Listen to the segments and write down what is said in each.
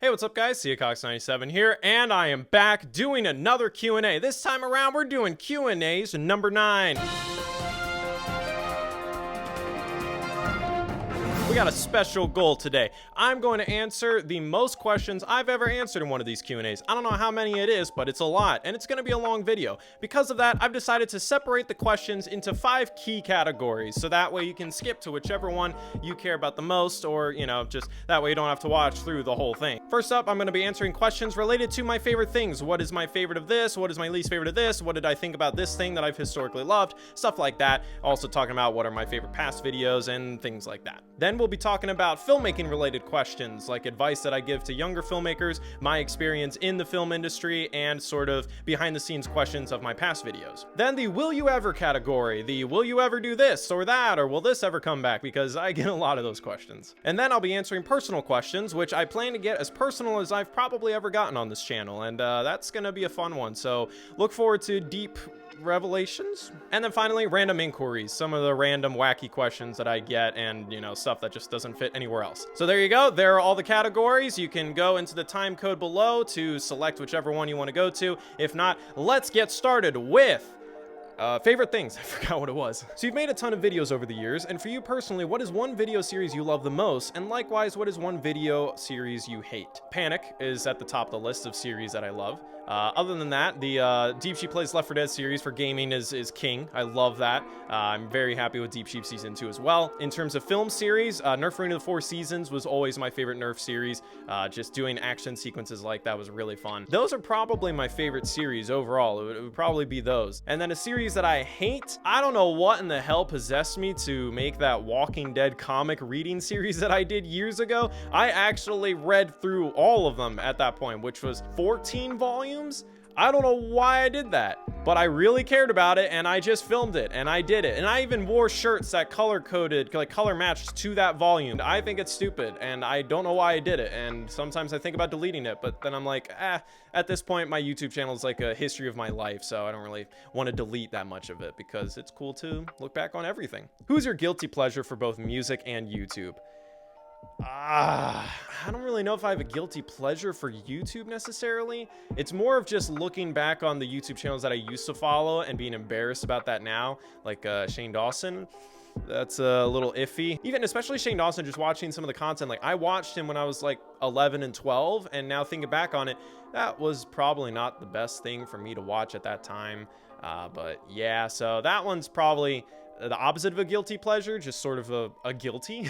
Hey, what's up guys? CACox97 here, and I am back doing another Q&A. This time around, we're doing Q&As number 9. We got a special goal today. I'm going to answer the most questions I've ever answered in one of these Q&As. I don't know how many it is, but it's a lot, and it's going to be a long video. Because of that, I've decided to separate the questions into 5 key categories, so that way you can skip to whichever one you care about the most, or, you know, just that way you don't have to watch through the whole thing. First up, I'm going to be answering questions related to my favorite things. What is my favorite of this? What is my least favorite of this? What did I think about this thing that I've historically loved? Stuff like that. Also talking about what are my favorite past videos and things like that. Then we'll be talking about filmmaking related questions, like advice that I give to younger filmmakers, my experience in the film industry, and sort of behind the scenes questions of my past videos. Then the will you ever category, the will you ever do this or that, or will this ever come back, because I get a lot of those questions. And then I'll be answering personal questions, which I plan to get as personal as I've probably ever gotten on this channel, and that's gonna be a fun one, so look forward to deep revelations. And then finally, random inquiries, some of the random wacky questions that I get, and you know, stuff that just doesn't fit anywhere else. So there you go, there are all the categories. You can go into the time code below to select whichever one you want to go to. If not, let's get started with favorite things. I forgot what it was. So you've made a ton of videos over the years, and for you personally, what is one video series you love the most? And likewise, what is one video series you hate? Panic is at the top of the list of series that I love. Other than that, the Deep Sheep Plays Left 4 Dead series for gaming is king. I love that. I'm very happy with Deep Sheep Season 2 as well. In terms of film series, Nerf Arena of the 4 Seasons was always my favorite Nerf series. Just doing action sequences like that was really fun. Those are probably my favorite series overall. It would probably be those. And then a series that I hate, I don't know what in the hell possessed me to make that Walking Dead comic reading series that I did years ago. I actually read through all of them at that point, which was 14 volumes. I don't know why I did that, but I really cared about it, and I just filmed it, and I did it. And I even wore shirts that color-coded, like color matched to that volume. I think it's stupid, and I don't know why I did it. And sometimes I think about deleting it, but then I'm like, at this point, my YouTube channel is like a history of my life, so I don't really want to delete that much of it, because it's cool to look back on everything. Who's your guilty pleasure for both music and YouTube? I don't really know if I have a guilty pleasure for YouTube necessarily. It's more of just looking back on the YouTube channels that I used to follow and being embarrassed about that now, like Shane Dawson. That's a little iffy. Even especially Shane Dawson, just watching some of the content, like I watched him when I was like 11 and 12, and now thinking back on it, that was probably not the best thing for me to watch at that time. But yeah, so that one's probably the opposite of a guilty pleasure, just sort of a guilty.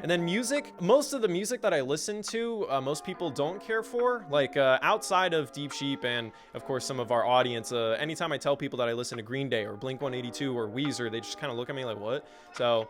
And then music, most of the music that I listen to, most people don't care for, like outside of Deep Sheep and of course some of our audience. Anytime I tell people that I listen to Green Day or Blink-182 or Weezer, they just kind of look at me like, what? So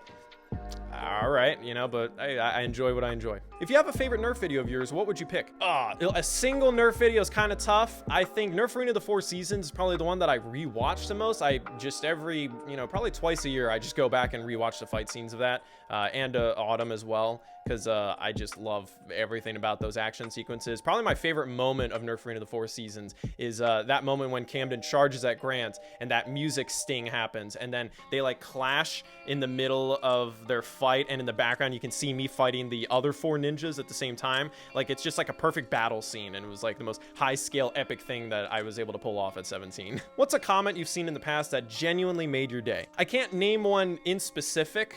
all right, you know, but I enjoy what I enjoy. If you have a favorite Nerf video of yours, what would you pick? A single Nerf video is kind of tough. I think Nerf Arena of the 4 Seasons is probably the one that I rewatch the most. I just every, you know, probably twice a year, I just go back and rewatch the fight scenes of that, and Autumn as well, because I just love everything about those action sequences. Probably my favorite moment of Nerf Arena of the 4 Seasons is that moment when Camden charges at Grant and that music sting happens, and then they like clash in the middle of their fight, and in the background you can see me fighting the other 4 ninjas at the same time. Like, it's just like a perfect battle scene, and it was like the most high scale epic thing that I was able to pull off at 17. What's a comment you've seen in the past that genuinely made your day? I can't name one in specific,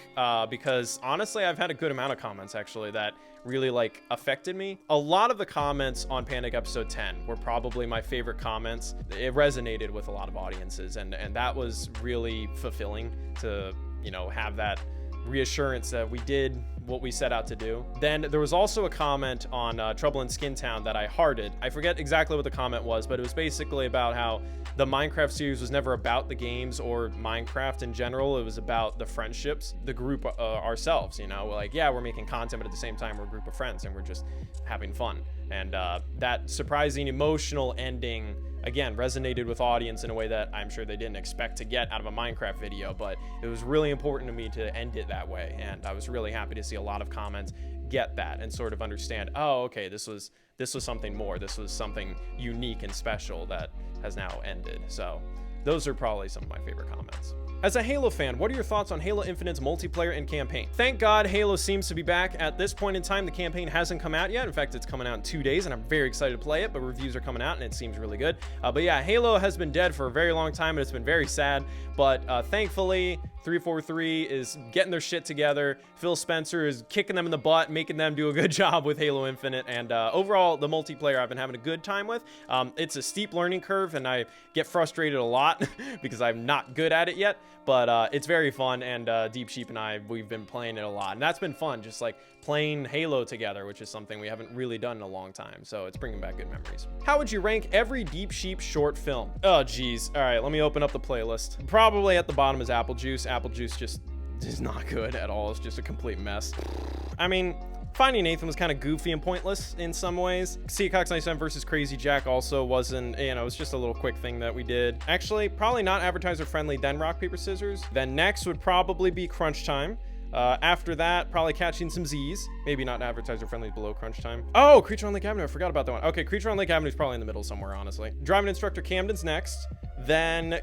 because honestly I've had a good amount of comments actually that really like affected me. A lot of the comments on Panic episode 10 were probably my favorite comments. It resonated with a lot of audiences, and that was really fulfilling to, you know, have that reassurance that we did what we set out to do. Then there was also a comment on Trouble in Skin Town that I hearted. I forget exactly what the comment was, but it was basically about how the Minecraft series was never about the games or Minecraft in general. It was about the friendships, the group, ourselves, you know, like, yeah, we're making content, but at the same time, we're a group of friends and we're just having fun. And that surprising emotional ending, again, resonated with audience in a way that I'm sure they didn't expect to get out of a Minecraft video, but it was really important to me to end it that way. And I was really happy to see a lot of comments get that and sort of understand, oh, okay, this was something more. This was something unique and special that has now ended. So those are probably some of my favorite comments. As a Halo fan, what are your thoughts on Halo Infinite's multiplayer and campaign? Thank God Halo seems to be back. At this point in time, the campaign hasn't come out yet. In fact, it's coming out in 2 days, and I'm very excited to play it, but reviews are coming out, and it seems really good. But yeah, Halo has been dead for a very long time, and it's been very sad, but thankfully, 343 is getting their shit together. Phil Spencer is kicking them in the butt, making them do a good job with Halo Infinite, and overall, the multiplayer I've been having a good time with. It's a steep learning curve, and I get frustrated a lot because I'm not good at it yet, but it's very fun, and Deep Sheep and we've been playing it a lot, and that's been fun, just like playing Halo together, which is something we haven't really done in a long time, so it's bringing back good memories. How would you rank every Deep Sheep short film? Oh geez, all right, let me open up the playlist. Probably at the bottom is Apple Juice. Apple Juice just is not good at all. It's just a complete mess. I mean, Finding Nathan was kind of goofy and pointless in some ways. CACox97 versus Crazy Jack also wasn't, you know, it was just a little quick thing that we did. Actually, probably not advertiser friendly, then rock, paper, scissors. Then next would probably be Crunch Time. After that, probably Catching Some Z's. Maybe not advertiser friendly, below Crunch Time. Oh, Creature on Lake Avenue, I forgot about that one. Okay, Creature on Lake Avenue is probably in the middle somewhere, honestly. Driving Instructor Camden's next. Then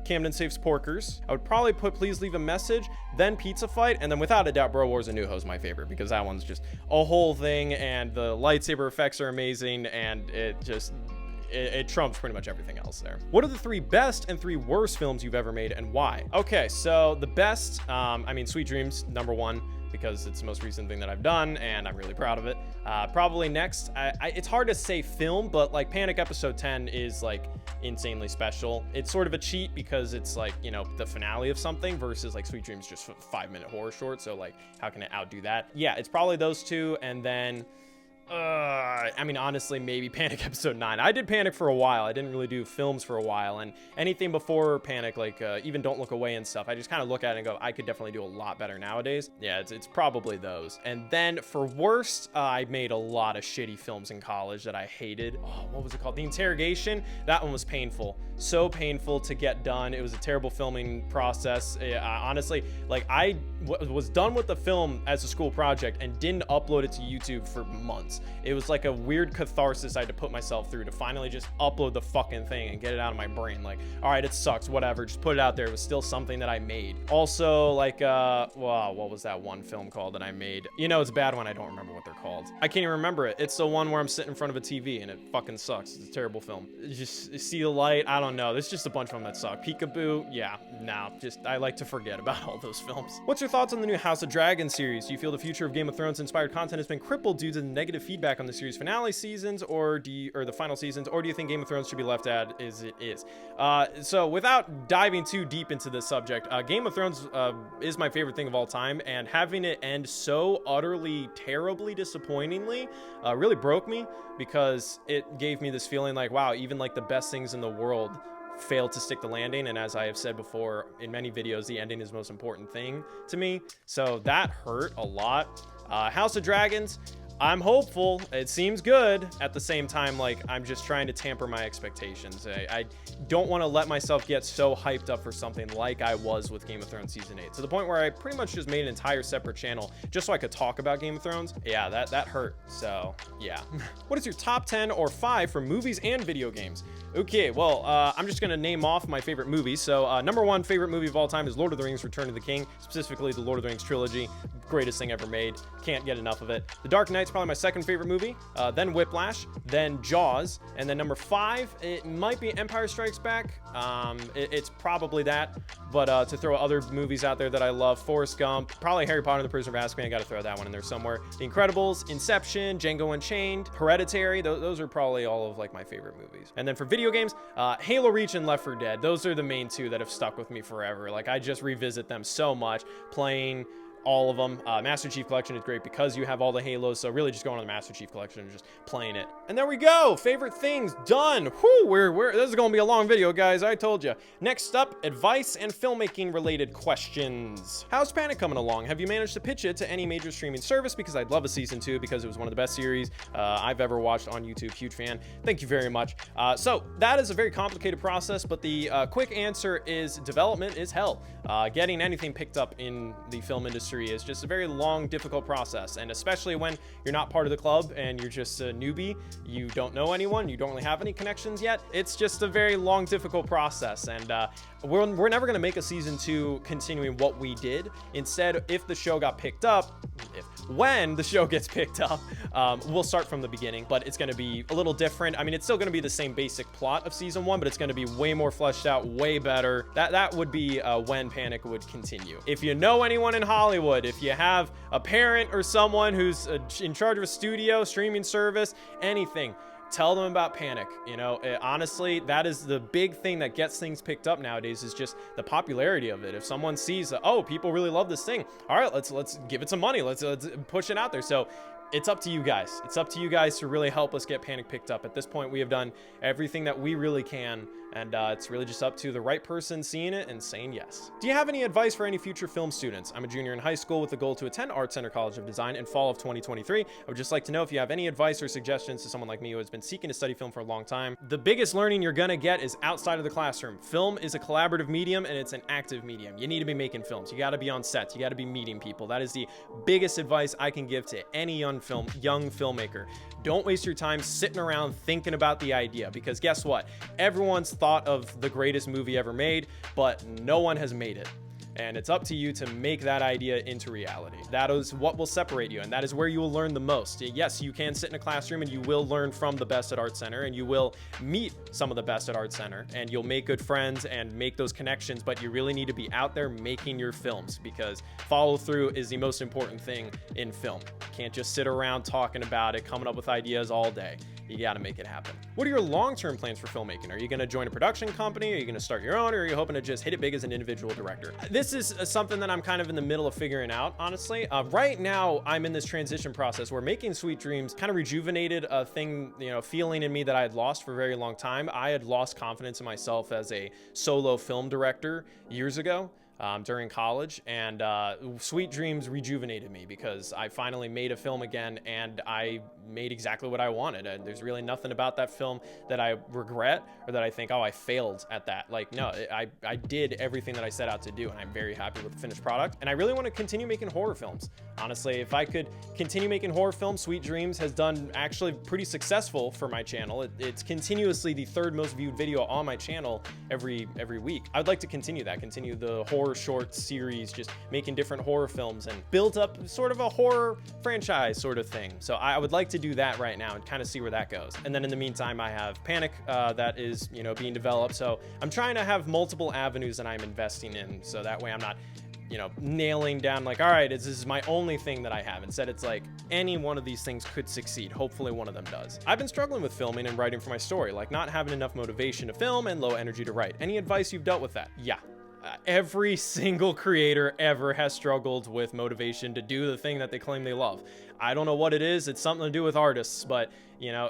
Camden Saves Porkers. I would probably put Please Leave a Message, then Pizza Fight, and then without a doubt Bro Wars A New Ho is my favorite, because that one's just a whole thing, and the lightsaber effects are amazing, and it trumps pretty much everything else there. What are the 3 best and 3 worst films you've ever made, and why? Okay, so the best, I mean, Sweet Dreams, #1, because it's the most recent thing that I've done, and I'm really proud of it. Probably next, it's hard to say film, but like Panic Episode 10 is like insanely special. It's sort of a cheat because it's like, you know, the finale of something versus like Sweet Dreams just a 5-minute horror short, so like how can it outdo that? Yeah, it's probably those 2, and then I mean, honestly, maybe Panic Episode 9. I did Panic for a while. I didn't really do films for a while, and anything before Panic, like even Don't Look Away and stuff, I just kind of look at it and go, I could definitely do a lot better nowadays. Yeah, it's probably those. And then for worst, I made a lot of shitty films in college that I hated. Oh, what was it called? The Interrogation. That one was painful. So painful to get done. It was a terrible filming process. Honestly, like I was done with the film as a school project and didn't upload it to YouTube for months. It was like a weird catharsis I had to put myself through to finally just upload the fucking thing and get it out of my brain. Like, all right, it sucks, whatever, just put it out there. It was still something that I made. Also, like, wow, what was that one film called that I made? You know, it's a bad one. I don't remember what they're called. I can't even remember it. It's the one where I'm sitting in front of a TV and it fucking sucks. It's a terrible film. Just See the Light. I don't know. There's just a bunch of them that suck. Peekaboo. Yeah, no, I like to forget about all those films. What's your thoughts on the new House of Dragon series? Do you feel the future of Game of Thrones inspired content has been crippled due to the negative feedback on the series finale seasons, or the final seasons, or do you think Game of Thrones should be left as it is? So without diving too deep into this subject, Game of Thrones is my favorite thing of all time, and having it end so utterly, terribly, disappointingly really broke me, because it gave me this feeling like, wow, even like the best things in the world failed to stick the landing. And as I have said before in many videos, the ending is the most important thing to me, so that hurt a lot. House of Dragons, I'm hopeful. It seems good. At the same time, like, I'm just trying to tamper my expectations. I don't want to let myself get so hyped up for something like I was with Game of Thrones Season 8, to the point where I pretty much just made an entire separate channel just so I could talk about Game of Thrones. Yeah, that hurt. So, yeah. What is your top 10 or 5 for movies and video games? Okay, well, I'm just going to name off my favorite movies. So, #1 favorite movie of all time is Lord of the Rings Return of the King, specifically the Lord of the Rings trilogy. Greatest thing ever made. Can't get enough of it. The Dark Knight's probably my second favorite movie, then Whiplash, then Jaws, and then number 5, it might be Empire Strikes Back. It's probably that, but to throw other movies out there that I love, Forrest Gump, probably Harry Potter and the Prisoner of Azkaban. I got to throw that one in there somewhere. The Incredibles, Inception, Django Unchained, Hereditary. Those are probably all of like my favorite movies. And then for video games, Halo Reach and Left 4 Dead. Those are the main 2 that have stuck with me forever. Like, I just revisit them so much, playing all of them. Master Chief Collection is great because you have all the Halos, so really just going on the Master Chief Collection and just playing it. And there we go, favorite things done. Whew, this is gonna be a long video, guys, I told you. Next up, advice and filmmaking related questions. How's Panic coming along? Have you managed to pitch it to any major streaming service? Because I'd love a season 2, because it was one of the best series I've ever watched on YouTube. Huge fan. Thank you very much. So that is a very complicated process, but the quick answer is development is hell. Getting anything picked up in the film industry is just a very long, difficult process, and especially when you're not part of the club and you're just a newbie, you don't know anyone, you don't really have any connections yet. It's just a very long, difficult process, and we're never going to make a season 2 continuing what we did. Instead, if the show got picked up, when the show gets picked up, we'll start from the beginning, but it's going to be a little different. I mean, it's still going to be the same basic plot of season 1, but it's going to be way more fleshed out, way better. That would be when Panic would continue. If you know anyone in Hollywood, if you have a parent or someone who's in charge of a studio, streaming service, anything, tell them about Panic. You know, honestly, that is the big thing that gets things picked up nowadays, is just the popularity of it. If someone sees, oh, people really love this thing, all right, let's give it some money, let's push it out there. So it's up to you guys. It's up to you guys to really help us get Panic picked up. At this point, we have done everything that we really can, and it's really just up to the right person seeing it and saying yes. Do you have any advice for any future film students? I'm a junior in high school with the goal to attend Art Center College of Design in fall of 2023. I would just like to know if you have any advice or suggestions to someone like me who has been seeking to study film for a long time. The biggest learning you're gonna get is outside of the classroom. Film is a collaborative medium, and it's an active medium. You need to be making films. You gotta be on sets. You gotta be meeting people. That is the biggest advice I can give to any young filmmaker. Don't waste your time sitting around thinking about the idea, because guess what? Everyone's thought of the greatest movie ever made, but no one has made it. And it's up to you to make that idea into reality. That is what will separate you, and that is where you will learn the most. Yes, you can sit in a classroom and you will learn from the best at Art Center, and you will meet some of the best at Art Center, and you'll make good friends and make those connections, but you really need to be out there making your films, because follow through is the most important thing in film. You can't just sit around talking about it, coming up with ideas all day. You gotta make it happen. What are your long-term plans for filmmaking? Are you gonna join a production company? Are you gonna start your own? Or are you hoping to just hit it big as an individual director? This is something that I'm kind of in the middle of figuring out, honestly. Right now, I'm in this transition process where making Sweet Dreams kind of rejuvenated a thing, feeling in me that I had lost for a very long time. I had lost confidence in myself as a solo film director years ago. During college, and Sweet Dreams rejuvenated me, because I finally made a film again, and I made exactly what I wanted. There's really nothing about that film that I regret, or that I think, oh, I failed at that. Like, no, I did everything that I set out to do, and I'm very happy with the finished product. And I really want to continue making horror films. Honestly, if I could continue making horror films, Sweet Dreams has done actually pretty successful for my channel. It's continuously the 3rd most viewed video on my channel every week. I'd like to continue that, continue the horror short series, just making different horror films and build up sort of a horror franchise sort of thing. So I would like to do that right now and kind of see where that goes. And then in the meantime, I have Panic that is, being developed. So I'm trying to have multiple avenues that I'm investing in, so that way I'm not nailing down like, all right, this is my only thing that I have. Instead, it's like any one of these things could succeed. Hopefully one of them does. I've been struggling with filming and writing for my story, like not having enough motivation to film and low energy to write. Any advice you've dealt with that? Yeah. Every single creator ever has struggled with motivation to do the thing that they claim they love. I don't know what it is. It's something to do with artists, but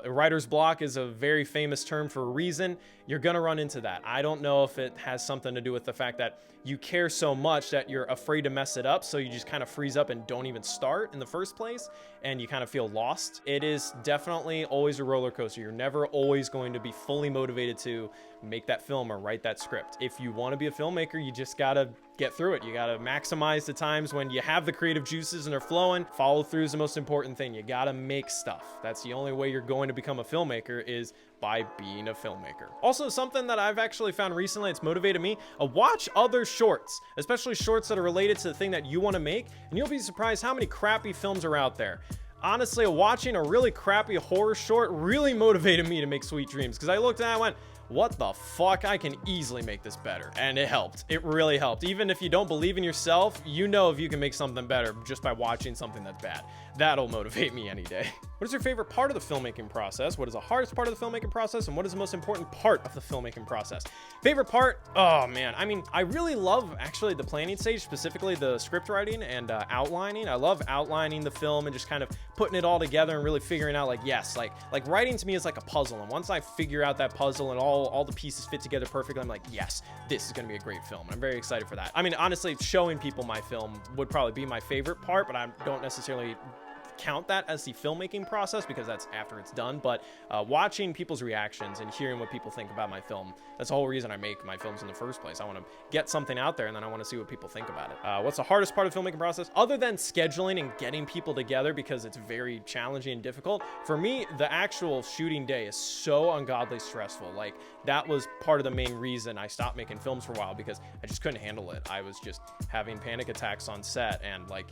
writer's block is a very famous term for a reason. You're gonna run into that. I don't know if it has something to do with the fact that you care so much that you're afraid to mess it up, so you just kind of freeze up and don't even start in the first place, and you kind of feel lost. It is definitely always a roller coaster. You're never always going to be fully motivated to make that film or write that script. If you want to be a filmmaker, you just gotta get through it. You gotta maximize the times when you have the creative juices and they're flowing. Follow through is the most important thing. You gotta make stuff. That's the only way you're going to become a filmmaker, is by being a filmmaker. Also, something that I've actually found recently, it's motivated me, watch other shorts, especially shorts that are related to the thing that you want to make, and you'll be surprised how many crappy films are out there. Honestly, watching a really crappy horror short really motivated me to make Sweet Dreams, because I looked at it and I went, what the fuck, I can easily make this better. And it helped. It really helped. Even if you don't believe in yourself, if you can make something better just by watching something that's bad. That'll motivate me any day. What is your favorite part of the filmmaking process? What is the hardest part of the filmmaking process? And what is the most important part of the filmmaking process? Favorite part? Oh man, I really love actually the planning stage, specifically the script writing and outlining. I love outlining the film and just kind of putting it all together and really figuring out like writing to me is like a puzzle. And once I figure out that puzzle and all the pieces fit together perfectly, I'm like, yes, this is gonna be a great film. And I'm very excited for that. Honestly, showing people my film would probably be my favorite part, but I don't necessarily count that as the filmmaking process because that's after it's done, but watching people's reactions and hearing what people think about my film, that's the whole reason I make my films in the first place. I want to get something out there, and then I want to see what people think about it. What's the hardest part of the filmmaking process? Other than scheduling and getting people together, because it's very challenging and difficult, for me, the actual shooting day is so ungodly stressful. Like, that was part of the main reason I stopped making films for a while, because I just couldn't handle it. I was just having panic attacks on set and like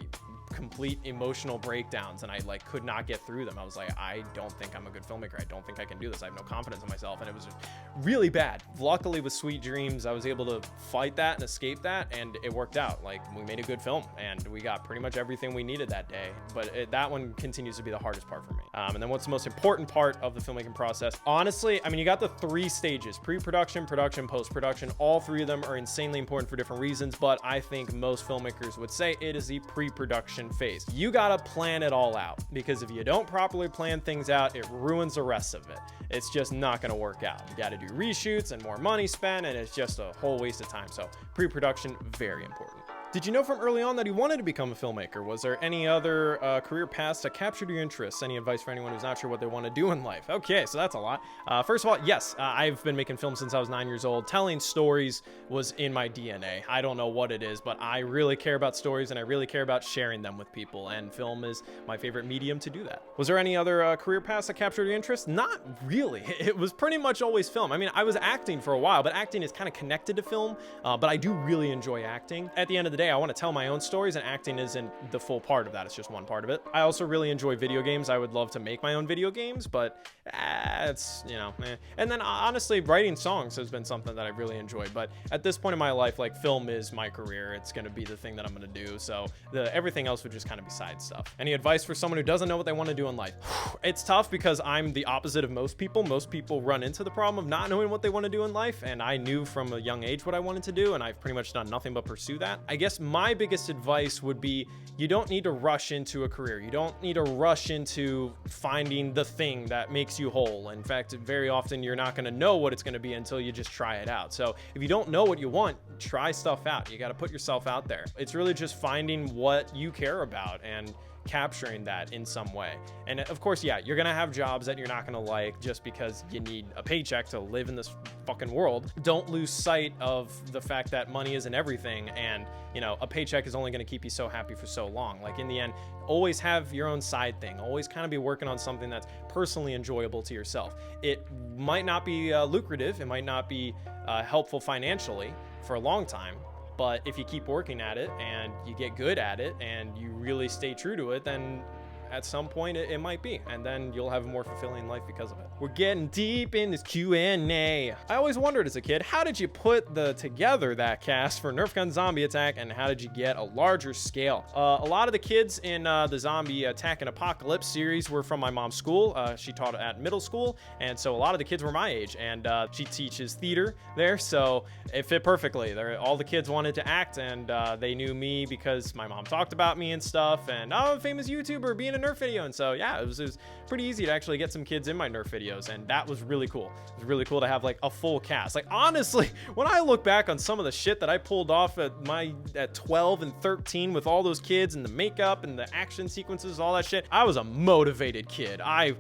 complete emotional breakdowns, and I like could not get through them. I was like, I don't think I'm a good filmmaker. I don't think I can do this. I have no confidence in myself, and it was just really bad. Luckily with Sweet Dreams, I was able to fight that and escape that, and it worked out. Like, we made a good film and we got pretty much everything we needed that day, but that one continues to be the hardest part for me. And then what's the most important part of the filmmaking process? Honestly, I mean, you got the 3 stages: pre-production, production, post-production. All 3 of them are insanely important for different reasons, but I think most filmmakers would say it is the pre-production phase. You gotta plan it all out, because if you don't properly plan things out, it ruins the rest of it. It's just not gonna work out. You gotta do reshoots and more money spent, and it's just a whole waste of time. So pre-production, very important. Did you know from early on that you wanted to become a filmmaker? Was there any other career paths that captured your interests? Any advice for anyone who's not sure what they want to do in life? Okay, so that's a lot. First of all, yes, I've been making films since I was 9 years old. Telling stories was in my DNA. I don't know what it is, but I really care about stories, and I really care about sharing them with people, and film is my favorite medium to do that. Was there any other career paths that captured your interest? Not really. It was pretty much always film. I mean, I was acting for a while, but acting is kind of connected to film, but I do really enjoy acting. At the end of the day, I want to tell my own stories, and acting isn't the full part of that. It's just one part of it. I also really enjoy video games. I would love to make my own video games, but it's, you know, eh. And then honestly, writing songs has been something that I really enjoyed, but at this point in my life, like, film is my career. It's going to be the thing that I'm going to do, so everything else would just kind of be side stuff. Any advice for someone who doesn't know what they want to do in life? It's tough, because I'm the opposite of most people. Most people run into the problem of not knowing what they want to do in life, and I knew from a young age what I wanted to do, and I've pretty much done nothing but pursue that. I guess my biggest advice would be, you don't need to rush into a career. You don't need to rush into finding the thing that makes you whole. In fact, very often you're not going to know what it's going to be until you just try it out. So if you don't know what you want, try stuff out. You got to put yourself out there. It's really just finding what you care about and capturing that in some way. And of course, yeah, you're gonna have jobs that you're not gonna like just because you need a paycheck to live in this fucking world. Don't lose sight of the fact that money isn't everything, and you know, a paycheck is only gonna keep you so happy for so long. Like, in the end, always have your own side thing. Always kind of be working on something that's personally enjoyable to yourself. It might not be lucrative, it might not be helpful financially for a long time, but if you keep working at it and you get good at it and you really stay true to it, then at some point it might be, and then you'll have a more fulfilling life because of it. We're getting deep in this Q&A. I always wondered as a kid, how did you put together that cast for Nerf Gun Zombie Attack, and how did you get a larger scale? A lot of the kids in the Zombie Attack and Apocalypse series were from my mom's school. She taught at middle school, and so a lot of the kids were my age, and she teaches theater there, so it fit perfectly. All the kids wanted to act, and they knew me because my mom talked about me and stuff, and I'm a famous YouTuber being a Nerf video, and so yeah, it was pretty easy to actually get some kids in my Nerf videos, and that was really cool. It was really cool to have like a full cast. Like, honestly, when I look back on some of the shit that I pulled off at 12 and 13 with all those kids and the makeup and the action sequences, all that shit, I was a motivated kid. I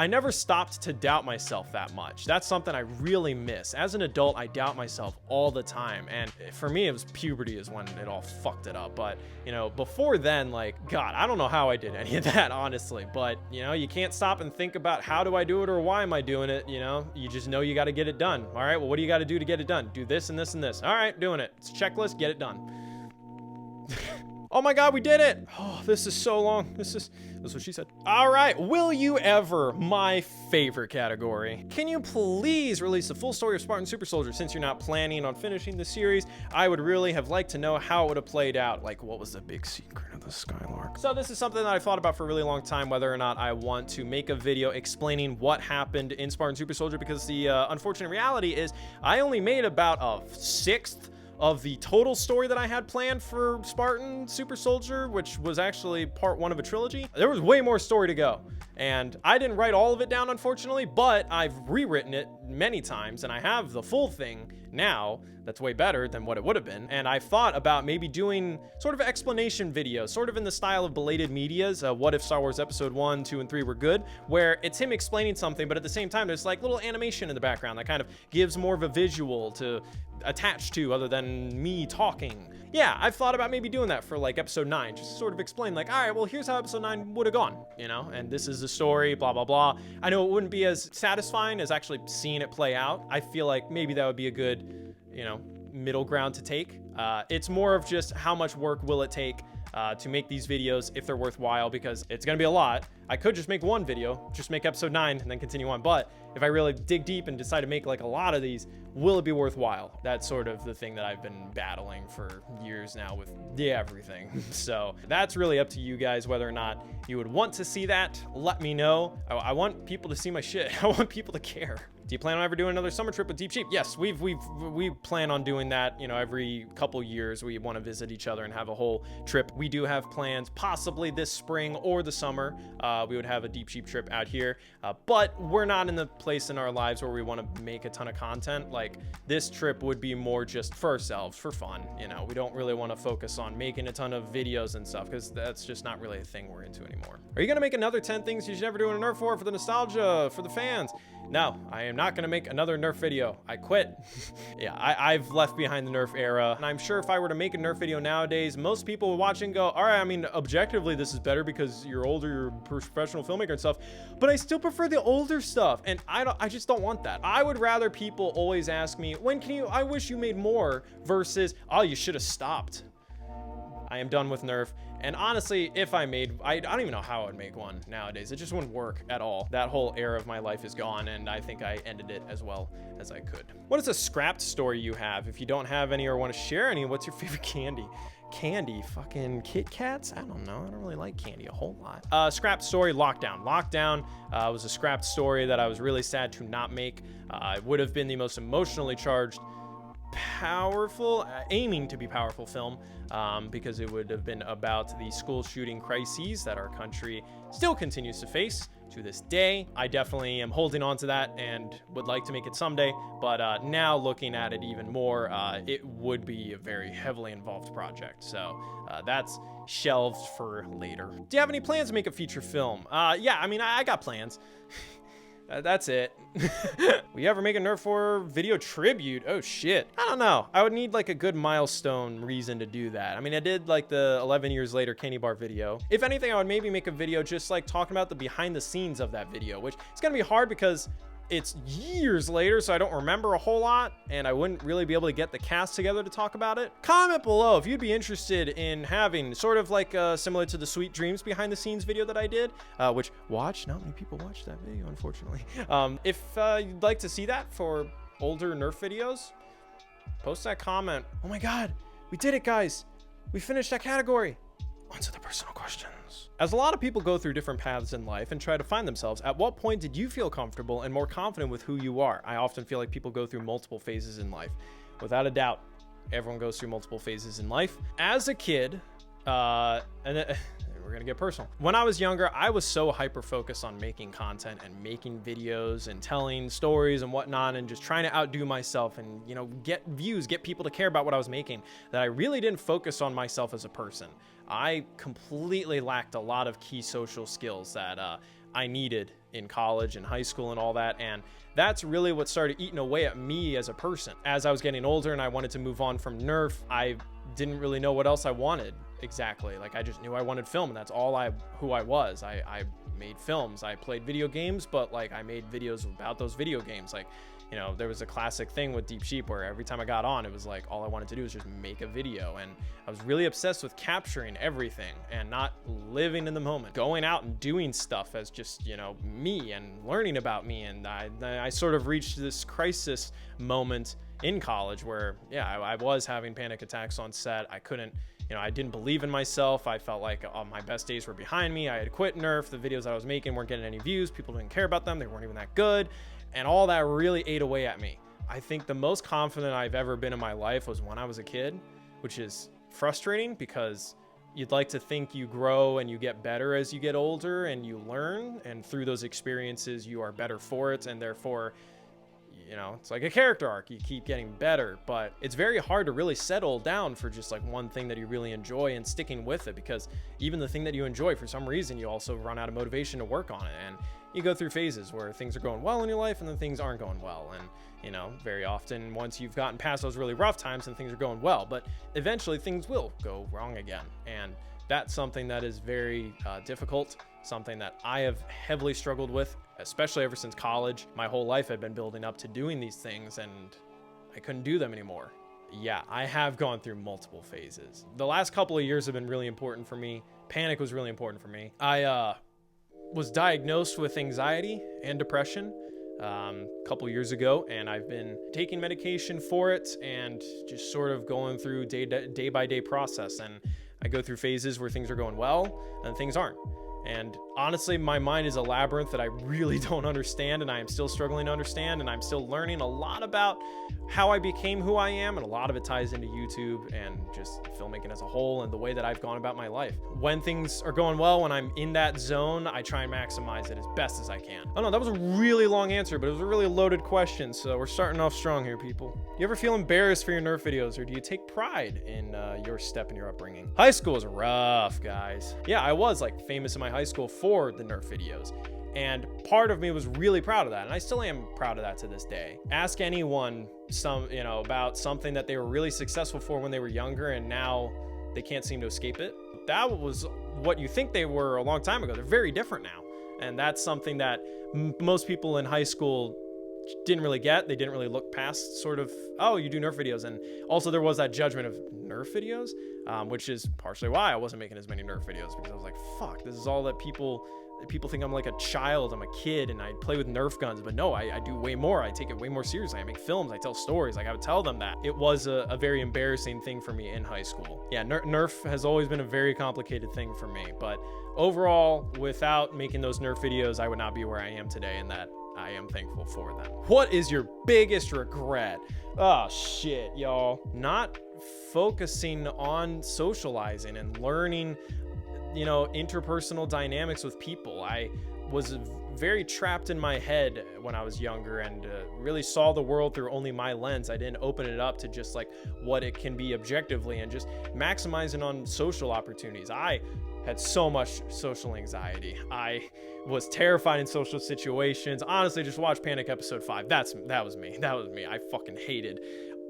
never stopped to doubt myself that much. That's something I really miss. As an adult, I doubt myself all the time, and for me, it was puberty is when it all fucked it up. But you know, before then, like, God, I don't know how I did any of that, honestly, but you know, you can't stop and think about how do I do it or why am I doing it. You know, you just know you got to get it done. All right, well, what do you got to do to get it done? Do this and this and this. All right, doing it. It's a checklist, get it done. Oh my God, we did it. Oh, this is so long. That's what she said. All right, will you ever, my favorite category. Can you please release the full story of Spartan Super Soldier? Since you're not planning on finishing the series, I would really have liked to know how it would have played out. Like, what was the big secret of the Skylark? So this is something that I thought about for a really long time, whether or not I want to make a video explaining what happened in Spartan Super Soldier, because the unfortunate reality is I only made about a sixth of the total story that I had planned for Spartan Super Soldier, which was actually part 1 of a trilogy. There was way more story to go, and I didn't write all of it down, unfortunately, but I've rewritten it many times, and I have the full thing now that's way better than what it would have been. And I've thought about maybe doing sort of explanation videos, sort of in the style of Belated Media's What If Star Wars Episode 1, 2, and 3 Were Good, where it's him explaining something, but at the same time, there's like little animation in the background that kind of gives more of a visual to attach to other than me talking. Yeah, I've thought about maybe doing that for like episode 9, just to sort of explain like, all right, well, here's how episode 9 would have gone, you know, and this is the story, blah, blah, blah. I know it wouldn't be as satisfying as actually seeing it play out. I feel like maybe that would be a good, you know, middle ground to take. It's more of just how much work will it take to make these videos if they're worthwhile, because it's gonna be a lot. I could just make one video, just make episode 9 and then continue on. But if I really dig deep and decide to make like a lot of these, will it be worthwhile? That's sort of the thing that I've been battling for years now with everything. So that's really up to you guys whether or not you would want to see that. Let me know. I want people to see my shit. I want people to care. Do you plan on ever doing another summer trip with Deep Sheep? Yes, we plan on doing that. You know, every couple years we want to visit each other and have a whole trip. We do have plans, possibly this spring or the summer. We would have a Deep Sheep trip out here, but we're not in the place in our lives where we want to make a ton of content. Like, this trip would be more just for ourselves, for fun. You know, we don't really want to focus on making a ton of videos and stuff, because that's just not really a thing we're into anymore. Are you gonna make another 10 things you should never do in a Nerf for the nostalgia, for the fans? No, I am not gonna make another Nerf video. I quit. Yeah, I've left behind the Nerf era, and I'm sure if I were to make a Nerf video nowadays, most people would watch and go, all right, I mean, objectively, this is better because you're older, you're a professional filmmaker and stuff, but I still prefer the older stuff, and I just don't want that. I would rather people always ask me, when can you, I wish you made more, versus, oh, you should have stopped. I am done with Nerf. And honestly, if I made, I don't even know how I would make one nowadays. It just wouldn't work at all. That whole era of my life is gone, and I think I ended it as well as I could. What is a scrapped story you have? If you don't have any or want to share any, what's your favorite candy? Candy, fucking Kit Kats? I don't know. I don't really like candy a whole lot. Scrapped story, Lockdown. Lockdown was a scrapped story that I was really sad to not make. It would have been the most emotionally charged, powerful, aiming to be powerful film, because it would have been about the school shooting crises that our country still continues to face to this day. I definitely am holding on to that and would like to make it someday, but now looking at it even more, it would be a very heavily involved project. So that's shelved for later. Do you have any plans to make a feature film? Yeah, I mean, I got plans. That's it. Will you ever make a Nerf 4 video tribute? Oh shit. I don't know. I would need like a good milestone reason to do that. I mean, I did like the 11 years later candy bar video. If anything, I would maybe make a video just like talking about the behind the scenes of that video, which is gonna be hard because it's years later, so I don't remember a whole lot, and I wouldn't really be able to get the cast together to talk about it. Comment below if you'd be interested in having sort of like similar to the Sweet Dreams behind the scenes video that I did, which not many people watched that video, unfortunately. If you'd like to see that for older Nerf videos, post that comment. Oh my God, we did it, guys. We finished that category. On to the personal questions. As a lot of people go through different paths in life and try to find themselves, at what point did you feel comfortable and more confident with who you are? I often feel like people go through multiple phases in life. Without a doubt, everyone goes through multiple phases in life. As a kid, we're gonna get personal. When I was younger, I was so hyper focused on making content and making videos and telling stories and whatnot, and just trying to outdo myself and, you know, get views, get people to care about what I was making, that I really didn't focus on myself as a person. I completely lacked a lot of key social skills that I needed in college and high school and all that, and that's really what started eating away at me as a person. As I was getting older and I wanted to move on from Nerf, I didn't really know what else I wanted exactly. Like, I just knew I wanted film, and that's all who I was. I made films, I played video games, but like I made videos about those video games. Like, you know, there was a classic thing with Deep Sheep where every time I got on, it was like all I wanted to do was just make a video, and I was really obsessed with capturing everything and not living in the moment, going out and doing stuff as just, you know, me and learning about me. And I sort of reached this crisis moment in college where, yeah, I was having panic attacks on set. I couldn't, you know, I didn't believe in myself. I felt like my best days were behind me. I had quit Nerf. The videos I was making weren't getting any views. People didn't care about them. They weren't even that good. And all that really ate away at me. I think the most confident I've ever been in my life was when I was a kid, which is frustrating because you'd like to think you grow and you get better as you get older and you learn. And through those experiences, you are better for it. And therefore, you know, it's like a character arc. You keep getting better, but it's very hard to really settle down for just like one thing that you really enjoy and sticking with it, because even the thing that you enjoy, for some reason, you also run out of motivation to work on it. And you go through phases where things are going well in your life and then things aren't going well. And, you know, very often once you've gotten past those really rough times and things are going well, but eventually things will go wrong again. And that's something that is very difficult, something that I have heavily struggled with, especially ever since college. My whole life I've been building up to doing these things and I couldn't do them anymore. Yeah, I have gone through multiple phases. The last couple of years have been really important for me. Panic was really important for me. I was diagnosed with anxiety and depression a couple years ago, and I've been taking medication for it and just sort of going through day by day process. And I go through phases where things are going well and things aren't. And honestly, my mind is a labyrinth that I really don't understand, and I am still struggling to understand, and I'm still learning a lot about how I became who I am, and a lot of it ties into YouTube and just filmmaking as a whole and the way that I've gone about my life. When things are going well, when I'm in that zone, I try and maximize it as best as I can. I don't know, that was a really long answer, but it was a really loaded question, so we're starting off strong here, people. You ever feel embarrassed for your Nerf videos, or do you take pride in your step in your upbringing? High school is rough, guys. Yeah, I was like famous in my high school for the Nerf videos, and part of me was really proud of that, and I still am proud of that to this day. Ask anyone about something that they were really successful for when they were younger, and now they can't seem to escape it. That was what you think they were a long time ago. They're very different now, and that's something that most people in high school didn't really get. They didn't really look past sort of, oh, you do Nerf videos. And also there was that judgment of Nerf videos, which is partially why I wasn't making as many Nerf videos, because I was like, fuck, this is all that people think I'm like a child, I'm a kid, and I play with Nerf guns. But no, I do way more. I take it way more seriously. I make films, I tell stories. Like, I would tell them that. It was a very embarrassing thing for me in high school. Yeah, Nerf has always been a very complicated thing for me, but overall, without making those Nerf videos, I would not be where I am today, and that I am thankful for them. What is your biggest regret? Oh shit, y'all. Not focusing on socializing and learning, interpersonal dynamics with people. I was very trapped in my head when I was younger, and really saw the world through only my lens. I didn't open it up to just like what it can be objectively, and just maximizing on social opportunities. I had so much social anxiety. I was terrified in social situations. Honestly, just watch Panic episode 5. That was me. I fucking hated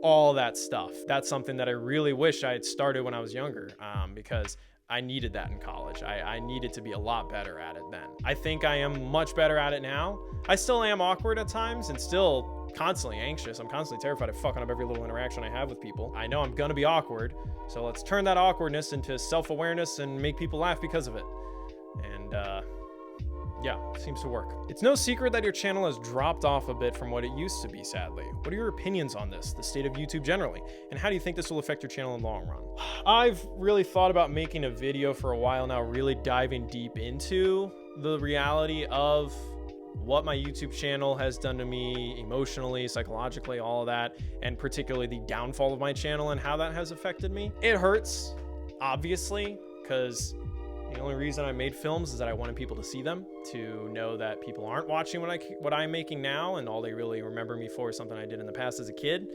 all that stuff. That's something that I really wish I had started when I was younger, because I needed that in college. I needed to be a lot better at it then. I think I am much better at it now. I still am awkward at times and still constantly anxious. I'm constantly terrified of fucking up every little interaction I have with people. I know I'm gonna be awkward, so let's turn that awkwardness into self-awareness and make people laugh because of it. And yeah, seems to work. It's no secret that your channel has dropped off a bit from what it used to be, sadly. What are your opinions on this, the state of YouTube generally? And how do you think this will affect your channel in the long run? I've really thought about making a video for a while now, really diving deep into the reality of what my YouTube channel has done to me emotionally, psychologically, all of that, and particularly the downfall of my channel and how that has affected me. It hurts, obviously, because the only reason I made films is that I wanted people to see them, to know that people aren't watching what I'm making now, and all they really remember me for is something I did in the past as a kid.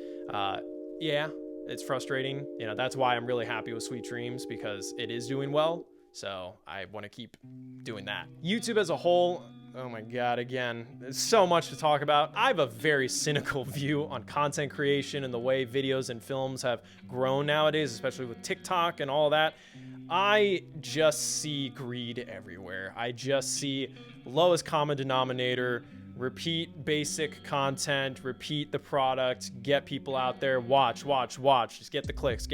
Yeah, it's frustrating. That's why I'm really happy with Sweet Dreams, because it is doing well. So I want to keep doing that. YouTube as a whole, oh my God, again, there's so much to talk about. I have a very cynical view on content creation and the way videos and films have grown nowadays, especially with TikTok and all that. I just see greed everywhere. I just see lowest common denominator, repeat basic content, repeat the product, get people out there, watch, just get the clicks,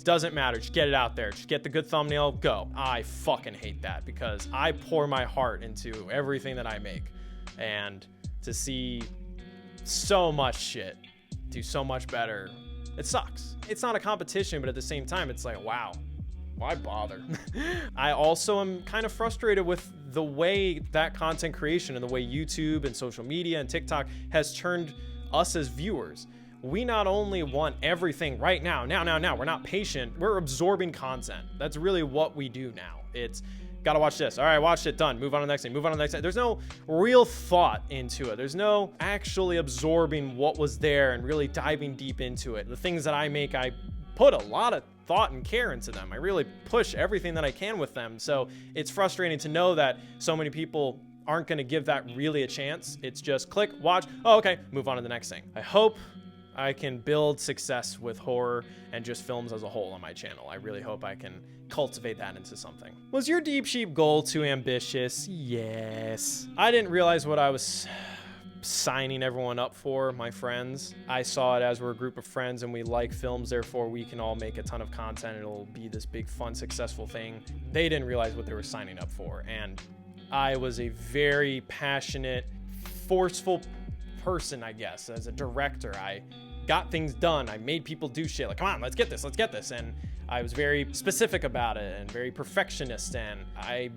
doesn't matter, just get it out there, just get the good thumbnail, go. I fucking hate that, because I pour my heart into everything that I make, and to see so much shit do so much better, it sucks. It's not a competition, but at the same time, it's like, wow, why bother? I also am kind of frustrated with the way that content creation and the way YouTube and social media and TikTok has turned us as viewers. We not only want everything right now. We're not patient. We're absorbing content. That's really what we do now. It's gotta watch this. All right, watched it, done. Move on to the next thing, move on to the next thing. There's no real thought into it. There's no actually absorbing what was there and really diving deep into it. The things that I make, I put a lot of thought and care into them. I really push everything that I can with them. So it's frustrating to know that so many people aren't going to give that really a chance. It's just click, watch, oh, okay, move on to the next thing. I hope I can build success with horror and just films as a whole on my channel. I really hope I can cultivate that into something. Was your Deep Sheep goal too ambitious? Yes. I didn't realize what I was signing everyone up for, my friends. I saw it as we're a group of friends and we like films, therefore we can all make a ton of content. It'll be this big, fun, successful thing. They didn't realize what they were signing up for. And I was a very passionate, forceful person, I guess. As a director, I got things done. I made people do shit. Like, come on, let's get this, let's get this. And I was very specific about it and very perfectionist. And I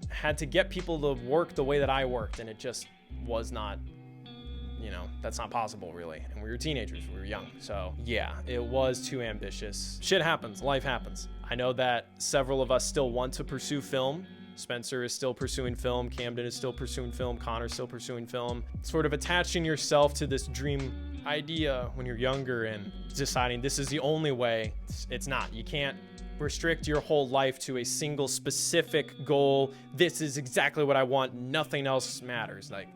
had to get people to work the way that I worked. And it just was not, you know, that's not possible really. And we were teenagers, we were young. So yeah, it was too ambitious. Shit happens, life happens. I know that several of us still want to pursue film. Spencer is still pursuing film. Camden is still pursuing film. Connor's still pursuing film. Sort of attaching yourself to this dream idea when you're younger and deciding this is the only way. It's not. You can't restrict your whole life to a single specific goal. This is exactly what I want. Nothing else matters. Like,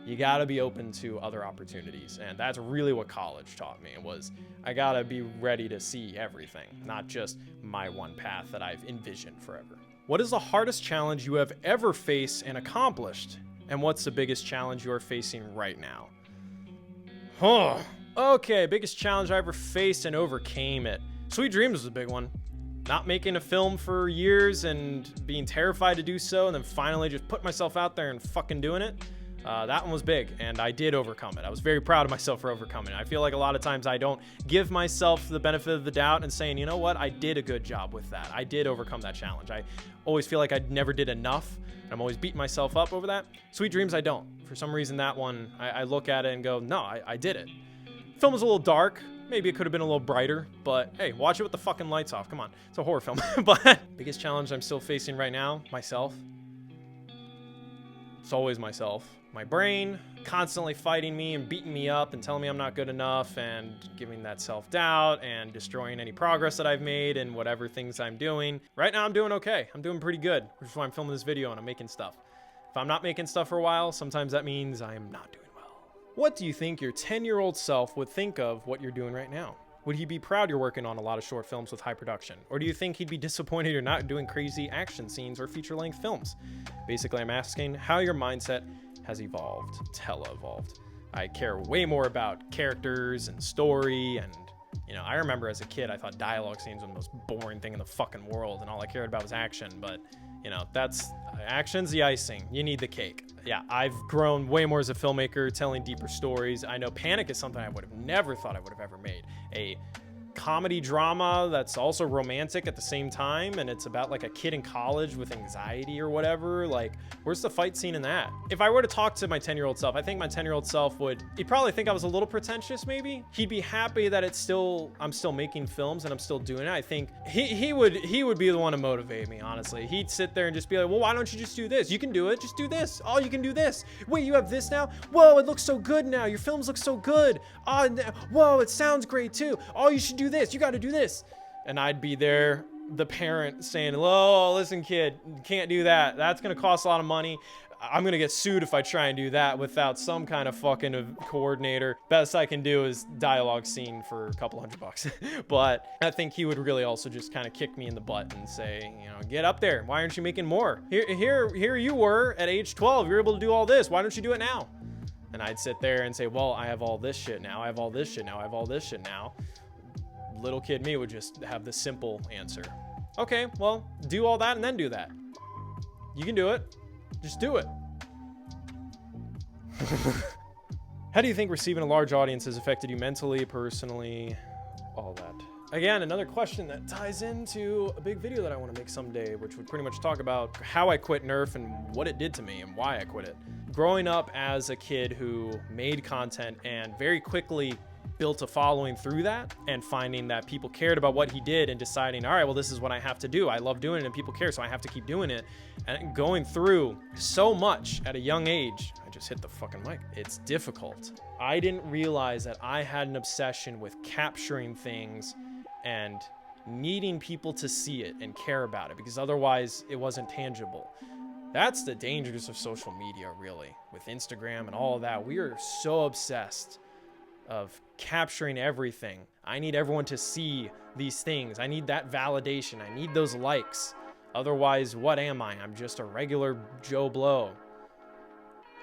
you gotta be open to other opportunities. And that's really what college taught me. It was, I gotta be ready to see everything, not just my one path that I've envisioned forever. What is the hardest challenge you have ever faced and accomplished? And what's the biggest challenge you are facing right now? Okay, biggest challenge I ever faced and overcame it. Sweet Dreams was a big one. Not making a film for years and being terrified to do so, and then finally just put myself out there and fucking doing it. That one was big, and I did overcome it. I was very proud of myself for overcoming it. I feel like a lot of times I don't give myself the benefit of the doubt and saying, you know what, I did a good job with that. I did overcome that challenge. I always feel like I never did enough, and I'm always beating myself up over that. Sweet Dreams, I don't. For some reason, that one, I look at it and go, no, I did it. Film was a little dark. Maybe it could have been a little brighter, but hey, watch it with the fucking lights off. Come on, it's a horror film. But biggest challenge I'm still facing right now, myself. It's always myself. My brain constantly fighting me and beating me up and telling me I'm not good enough and giving that self-doubt and destroying any progress that I've made and whatever things I'm doing. Right now I'm doing okay. I'm doing pretty good, which is why I'm filming this video and I'm making stuff. If I'm not making stuff for a while, sometimes that means I'm not doing well. What do you think your 10-year-old self would think of what you're doing right now? Would he be proud you're working on a lot of short films with high production? Or do you think he'd be disappointed you're not doing crazy action scenes or feature-length films? Basically, I'm asking how your mindset has evolved, tele-evolved. I care way more about characters and story, and you know, I remember as a kid I thought dialogue scenes were the most boring thing in the fucking world, and all I cared about was action. But you know, that's action's the icing. You need the cake. Yeah, I've grown way more as a filmmaker, telling deeper stories. I know Panic is something I would have never thought I would have ever made. A comedy drama that's also romantic at the same time, and it's about like a kid in college with anxiety or whatever. Like, where's the fight scene in that? If I were to talk to my 10-year-old self, I think my 10-year-old self he'd probably think I was a little pretentious maybe. He'd be happy that I'm still making films and I'm still doing it. I think he would be the one to motivate me, honestly. He'd sit there and just be like, well, why don't you just do this? You can do it, just do this. Oh, you can do this. Wait, you have this now? Whoa, it looks so good now. Your films look so good. Oh, whoa, it sounds great too. Oh, you should do this. You got to do this. And I'd be there, the parent, saying, oh, listen, kid, you can't do that. That's going to cost a lot of money. I'm going to get sued if I try and do that without some kind of fucking coordinator. Best I can do is dialogue scene for a couple $100. But I think he would really also just kind of kick me in the butt and say, you know, get up there. Why aren't you making more? Here you were at age 12. You're able to do all this. Why don't you do it now? And I'd sit there and say, well, I have all this shit now. I have all this shit now. I have all this shit now. Little kid me would just have the simple answer. Okay, well, do all that and then do that. You can do it. Just do it. How do you think receiving a large audience has affected you mentally, personally, all that? Again, another question that ties into a big video that I want to make someday, which would pretty much talk about how I quit Nerf and what it did to me and why I quit it. Growing up as a kid who made content and very quickly built a following through that, and finding that people cared about what he did and deciding, all right, well, this is what I have to do. I love doing it and people care, so I have to keep doing it. And going through so much at a young age, I just hit the fucking mic. It's difficult. I didn't realize that I had an obsession with capturing things and needing people to see it and care about it, because otherwise it wasn't tangible. That's the dangers of social media, really, with Instagram and all of that. We are so obsessed of capturing everything. I need everyone to see these things. I need that validation. I need those likes. Otherwise, what am I? I'm just a regular Joe Blow.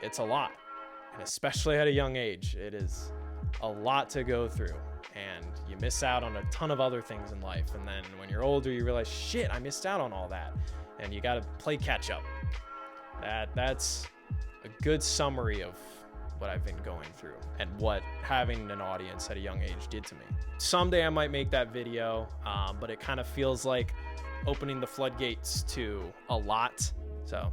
It's a lot. And especially at a young age, it is a lot to go through. And you miss out on a ton of other things in life. And then when you're older, you realize, shit, I missed out on all that. And you got to play catch up. That's a good summary of what I've been going through and what having an audience at a young age did to me. Someday I might make that video, but it kind of feels like opening the floodgates to a lot. So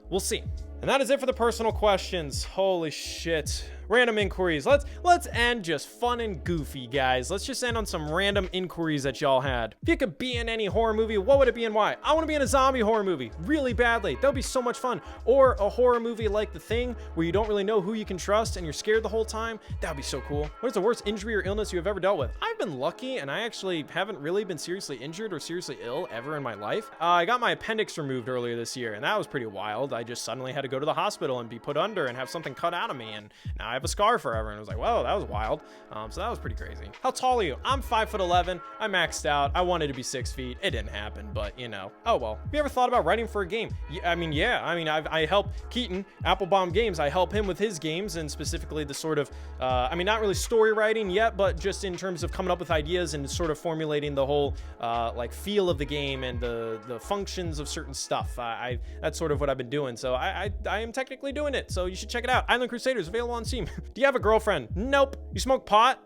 we'll see. And that is it for the personal questions. Holy shit. Random inquiries. Let's end just fun and goofy, guys. Let's just end on some random inquiries that y'all had. If you could be in any horror movie, what would it be and why? I want to be in a zombie horror movie really badly. That would be so much fun. Or a horror movie like The Thing, where you don't really know who you can trust and you're scared the whole time. That would be so cool. What is the worst injury or illness you have ever dealt with? I've been lucky, and I actually haven't really been seriously injured or seriously ill ever in my life. I got my appendix removed earlier this year, and that was pretty wild. I just suddenly had to go to the hospital and be put under and have something cut out of me, and now I have a scar forever. And I was like, whoa, that was wild. So that was pretty crazy. How tall are you? I'm 5'11". I maxed out. I wanted to be 6 feet. It didn't happen, but you know, oh well. Have you ever thought about writing for a game? Yeah, I help Keaton, Applebaum Games. I help him with his games, and specifically the sort of, not really story writing yet, but just in terms of coming up with ideas and sort of formulating the whole like feel of the game and the functions of certain stuff. That's sort of what I've been doing. So I am technically doing it. So you should check it out. Island Crusaders, available on Steam. Do you have a girlfriend? Nope. You smoke pot?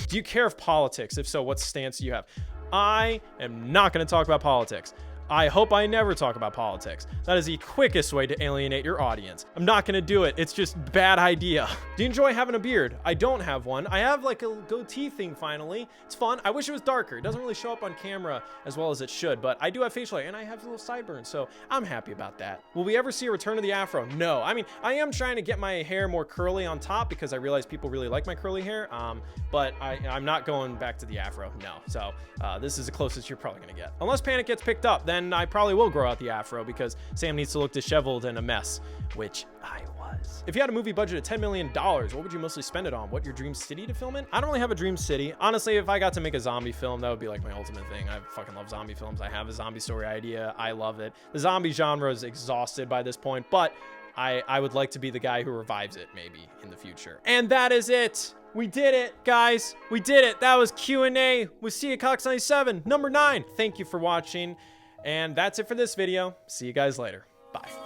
Do you care of politics? If so, what stance do you have? I am not going to talk about politics. I hope I never talk about politics. That is the quickest way to alienate your audience. I'm not gonna do it. It's just a bad idea. Do you enjoy having a beard? I don't have one. I have like a goatee thing finally. It's fun. I wish it was darker. It doesn't really show up on camera as well as it should, but I do have facial hair and I have little sideburns, so I'm happy about that. Will we ever see a return of the afro? No. I mean, I am trying to get my hair more curly on top because I realize people really like my curly hair, but I'm not going back to the afro, no. So this is the closest you're probably gonna get. Unless Panic gets picked up, then I probably will grow out the afro because Sam needs to look disheveled and a mess, which I was. If you had a movie budget of $10 million, what would you mostly spend it on? What your dream city to film in? I don't really have a dream city. Honestly, if I got to make a zombie film, that would be like my ultimate thing. I fucking love zombie films. I have a zombie story idea. I love it. The zombie genre is exhausted by this point, but I would like to be the guy who revives it maybe in the future. And that is it. We did it, guys. We did it. That was Q&A with CACox97 number 9. Thank you for watching. And that's it for this video. See you guys later. Bye.